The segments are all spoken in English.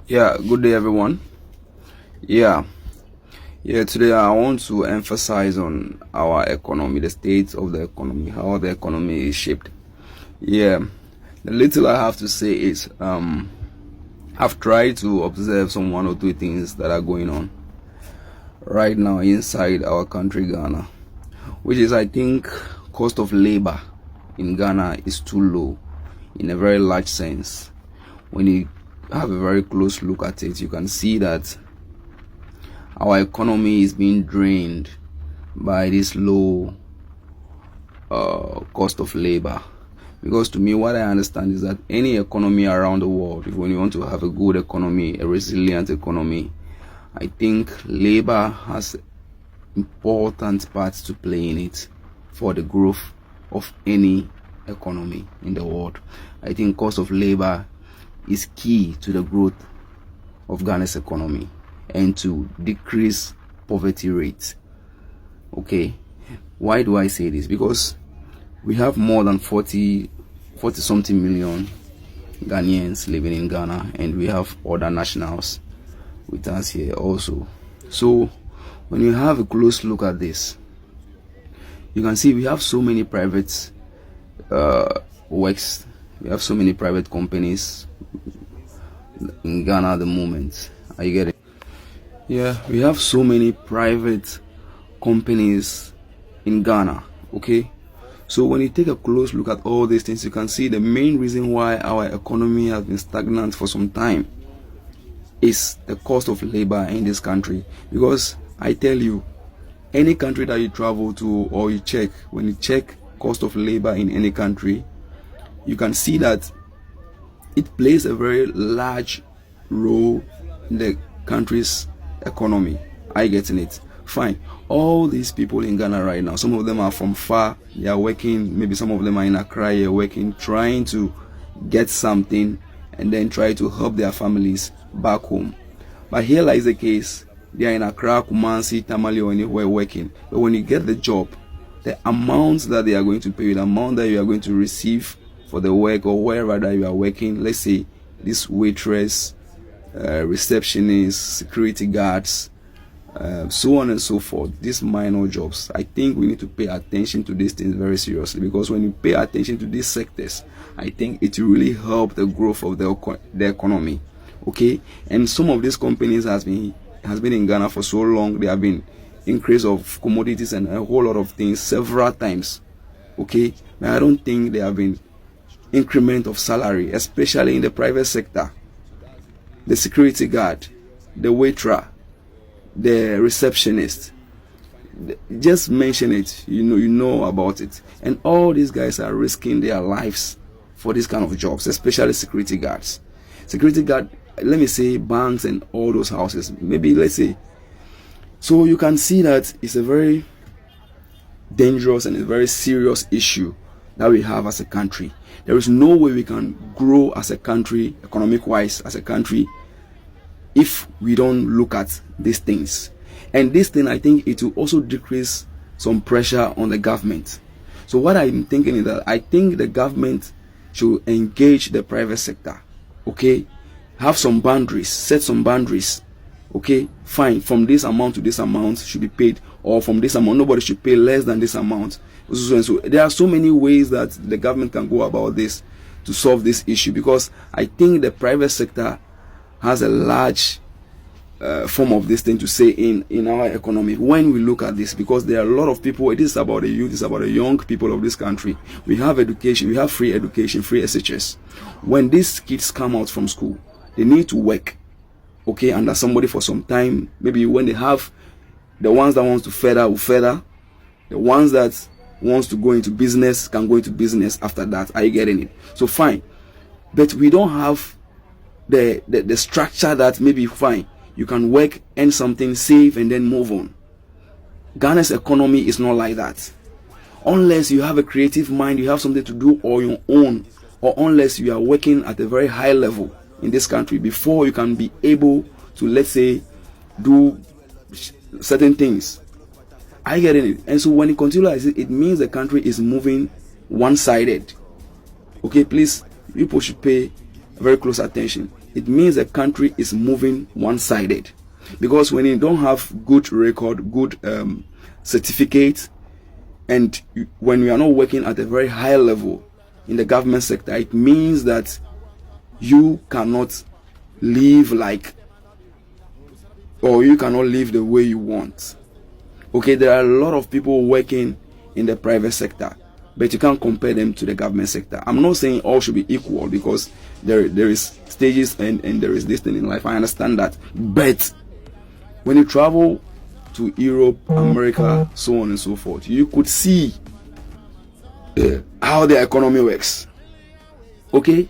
Yeah, good day everyone. Yeah, today I want to emphasize on our economy, the state of the economy, how the economy is shaped. Yeah, the little I have to say is I've tried to observe some one or two things that are going on right now inside our country, Ghana, which is, I think, cost of labor in Ghana is too low in a very large sense. When you have a very close look at it, you can see that our economy is being drained by this low cost of labor. Because to me, what I understand is that any economy around the world, if when you want to have a good economy, a resilient economy, I think labor has important parts to play in it for the growth of any economy in the world. I think cost of labor is key to the growth of Ghana's economy and to decrease poverty rates. Okay, why do I say this? Because we have more than 40 something million Ghanaians living in Ghana, and we have other nationals with us here also. So when you have a close look at this, you can see we have so many private works, we have so many private companies in Ghana at the moment. Are you getting? Yeah, we have so many private companies in Ghana. Okay, so when you take a close look at all these things, you can see the main reason why our economy has been stagnant for some time is the cost of labor in this country. Because I tell you, any country that you travel to or you check, when you check cost of labor in any country, you can see that it plays a very large role in the country's economy. Are you getting it? Fine. All these people in Ghana right now, some of them are from far, they are working, maybe some of them are in Accra, they are working, trying to get something and then try to help their families back home. But here lies the case, they are in Accra, Kumasi, Tamale, or anywhere working. But when you get the job, the amount that they are going to pay you, the amount that you are going to receive for the work or wherever that you are working, let's say this waitress, receptionists, security guards, so on and so forth, these minor jobs, I think we need to pay attention to these things very seriously. Because when you pay attention to these sectors, I think it will really help the growth of the economy. Okay, and some of these companies has been in Ghana for so long. They have been increase of commodities and a whole lot of things several times. Okay, but I don't think there have been increment of salary, especially in the private sector. The security guard, the waiter, the receptionist, just mention it, you know about it. And all these guys are risking their lives for this kind of jobs, especially security guards. Security guard, let me say banks and all those houses, maybe let's say. So you can see that it's a very dangerous and a very serious issue that we have as a country. There is no way we can grow as a country, economic wise, as a country, if we don't look at these things. And this thing, I think it will also decrease some pressure on the government. So what I'm thinking is that I think the government should engage the private sector. Okay, have some boundaries, set some boundaries. Okay, fine, from this amount to this amount should be paid, or from this amount nobody should pay less than this amount. So there are so many ways that the government can go about this to solve this issue, because I think the private sector has a large form of this thing to say in our economy when we look at this. Because there are a lot of people, it is about the youth, it's about the young people of this country. We have education, we have free education, free SHS. When these kids come out from school, they need to work, okay, under somebody for some time. Maybe when they have, the ones that wants to further will further, the ones that wants to go into business can go into business after that. Are you getting it? So fine, but we don't have the structure that maybe fine, you can work, earn something, save, and then move on. Ghana's economy is not like that. Unless you have a creative mind, you have something to do on your own, or unless you are working at a very high level in this country before you can be able to, let's say, do certain things. I get it. And so when it continues, it means the country is moving one-sided. Okay, please, people should pay very close attention. it means the country is moving one-sided. Because when you don't have good record, good certificate, and when you are not working at a very high level in the government sector, it means that you cannot live like, or you cannot live the way you want. Okay, there are a lot of people working in the private sector, but you can't compare them to the government sector. I'm not saying all should be equal, because there is stages and there is this thing in life. I understand that. But when you travel to Europe, America, so on and so forth, you could see how the economy works. Okay,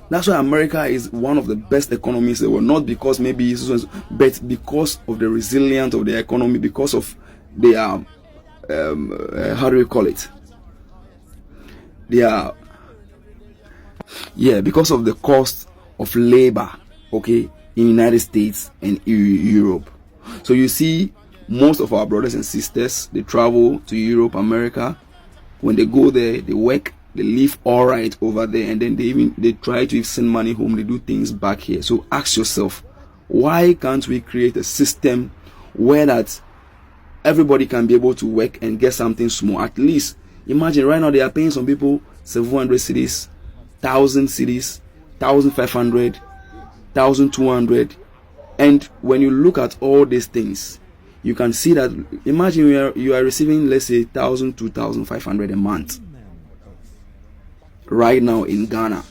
that's why America is one of the best economies in the world. Not because maybe, but because of the resilience of the economy, because of their how do we call it? Because of the cost of labor. Okay, in United States and Europe. So you see, most of our brothers and sisters, they travel to Europe, America. When they go there, they work, they live all right over there, and then they try to send money home. They do things back here. So ask yourself, why can't we create a system where that everybody can be able to work and get something small? At least imagine right now they are paying some people 700 cedis, 1,000 cedis, 1,500, 1,200. And when you look at all these things, you can see that, imagine you are receiving, let's say, 1,000, 2,500 a month right now in Ghana.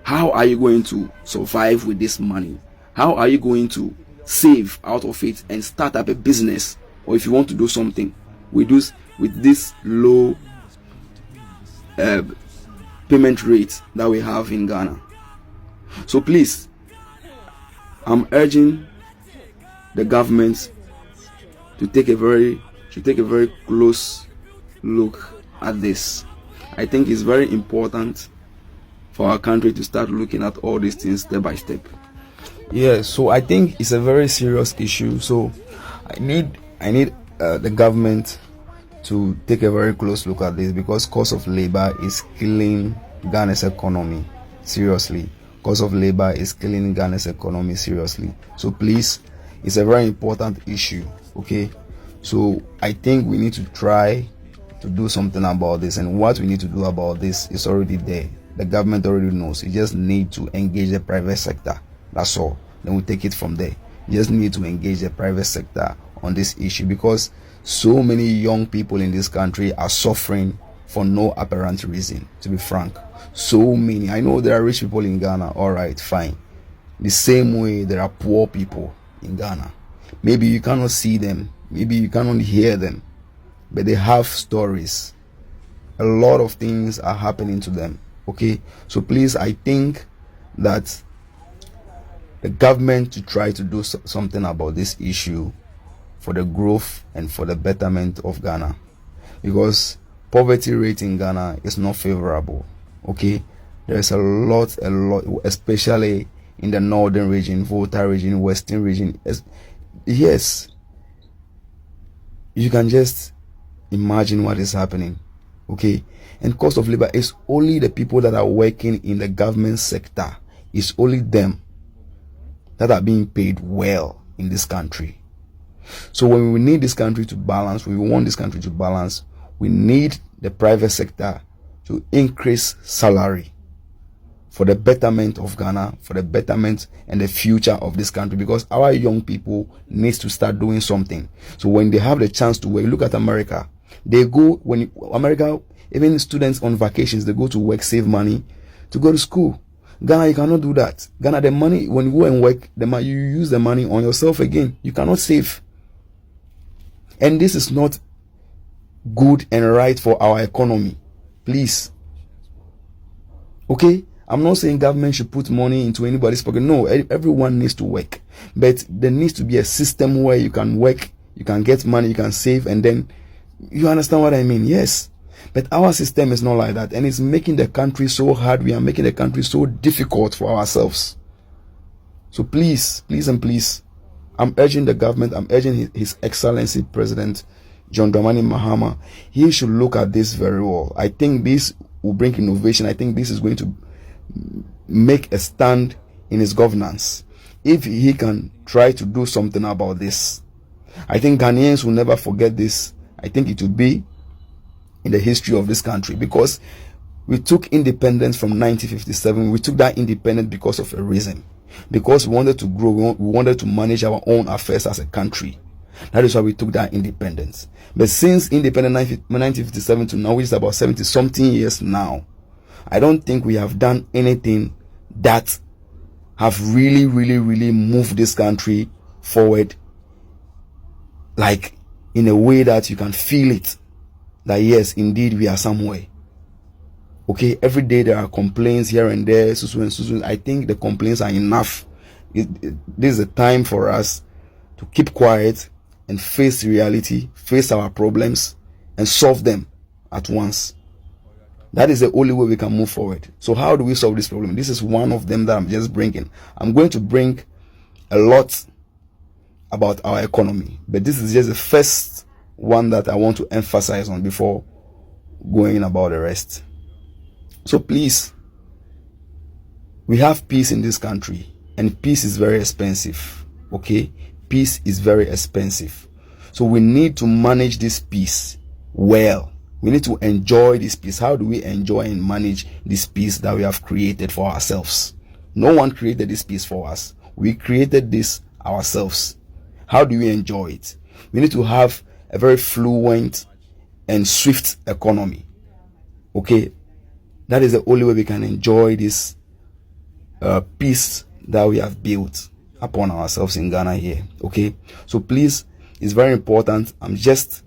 How are you going to survive with this money? How are you going to save out of it and start up a business? Or if you want to do something with this low payment rate that we have in Ghana. So please, I'm urging the government to take a very close look at this. I think it's very important for our country to start looking at all these things step by step. Yeah, so I think it's a very serious issue. So I need the government to take a very close look at this, because cost of labor is killing Ghana's economy. Seriously. Cost of labor is killing Ghana's economy seriously. So please, it's a very important issue. Okay, so I think we need to try to do something about this, and what we need to do about this is already there. The government already knows. You just need to engage the private sector. That's all. Then we take it from there. You just need to engage the private sector on this issue, because so many young people in this country are suffering for no apparent reason, to be frank. So many. I know there are rich people in Ghana, all right, fine. The same way there are poor people in Ghana. Maybe you cannot see them, maybe you cannot hear them, but they have stories. A lot of things are happening to them. Okay, so please, I think that the government to try to do something about this issue for the growth and for the betterment of Ghana, because poverty rate in Ghana is not favorable. Okay, there's a lot, especially in the northern region, Volta region, western region. Yes, you can just imagine what is happening. Okay, and cost of labor is only the people that are working in the government sector. It's only them that are being paid well in this country. So when we need this country to balance, when we want this country to balance, we need the private sector to increase salary for the betterment of Ghana, for the betterment and the future of this country, because our young people needs to start doing something. So when they have the chance to work, look at America. They go, America, even students on vacations, they go to work, save money to go to school. Ghana, you cannot do that. Ghana, the money, when you go and work, you use the money on yourself again. You cannot save. And this is not good and right for our economy. Please. Okay? I'm not saying government should put money into anybody's pocket. No, everyone needs to work. But there needs to be a system where you can work, you can get money, you can save, and then you understand what I mean? Yes. But our system is not like that, and it's making the country so hard. We are making the country so difficult for ourselves. So please, I'm urging the government, I'm urging His Excellency President John Dramani Mahama, he should look at this very well. I think this will bring innovation. I think this is going to make a stand in his governance. If he can try to do something about this, I think Ghanaians will never forget this. I think it will be in the history of this country, because we took independence from 1957. We took that independence because of a reason, because we wanted to grow, we wanted to manage our own affairs as a country. That is why we took that independence. But since independence 1957 to now, which is about 70 something years now, I don't think we have done anything that have really moved this country forward, like in a way that you can feel it, that yes, indeed we are somewhere. Okay, every day there are complaints here and there, I think the complaints are enough. This is a time for us to keep quiet and face reality, face our problems, and solve them at once. That is the only way we can move forward. So how do we solve this problem? This is one of them that I'm just bringing. I'm going to bring a lot about our economy, but this is just the first one that I want to emphasize on before going about the rest. So please, we have peace in this country, and peace is very expensive. Okay, peace is very expensive. So we need to manage this peace well. We need to enjoy this peace. How do we enjoy and manage this peace that we have created for ourselves? No one created this peace for us. We created this ourselves. How do we enjoy it? We need to have a very fluent and swift economy. Okay, that is the only way we can enjoy this peace that we have built upon ourselves in Ghana here. Okay, so please, it's very important. I'm just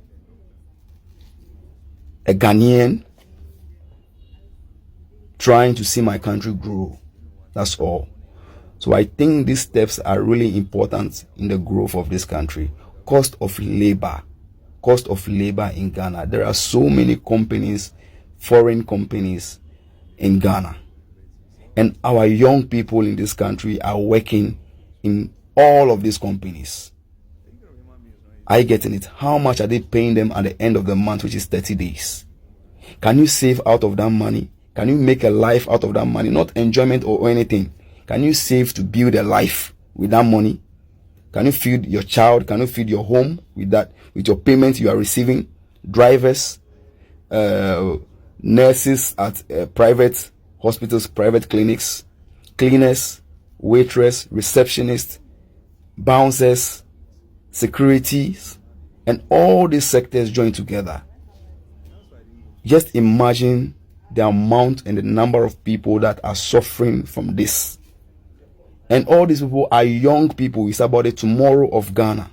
a Ghanaian trying to see my country grow. That's all. So I think these steps are really important in the growth of this country. Cost of labor in Ghana. There are so many companies, foreign companies in Ghana, and our young people in this country are working in all of these companies. Are you getting it? How much are they paying them at the end of the month, which is 30 days? Can you save out of that money? Can you make a life out of that money? Not enjoyment or anything. Can you save to build a life with that money? Can you feed your child? Can you feed your home with that, with your payments you are receiving? Drivers, nurses at private hospitals, private clinics, cleaners, waitress, receptionists, bouncers, securities, and all these sectors join together. Just imagine the amount and the number of people that are suffering from this. And all these people are young people. It's about the tomorrow of Ghana.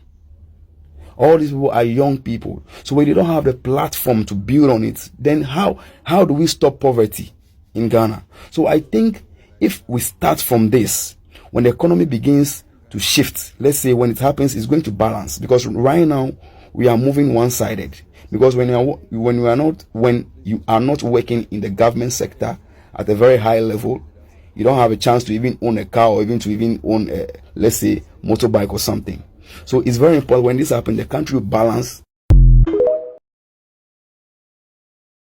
All these people are young people. So when they don't have the platform to build on it, then how do we stop poverty in Ghana? So I think if we start from this, when the economy begins to shift, let's say when it happens, it's going to balance. Because right now we are moving one-sided. Because when you are not working in the government sector at a very high level, you don't have a chance to even own a car or even to own a, let's say, motorbike or something. So it's very important when this happens, the country will balance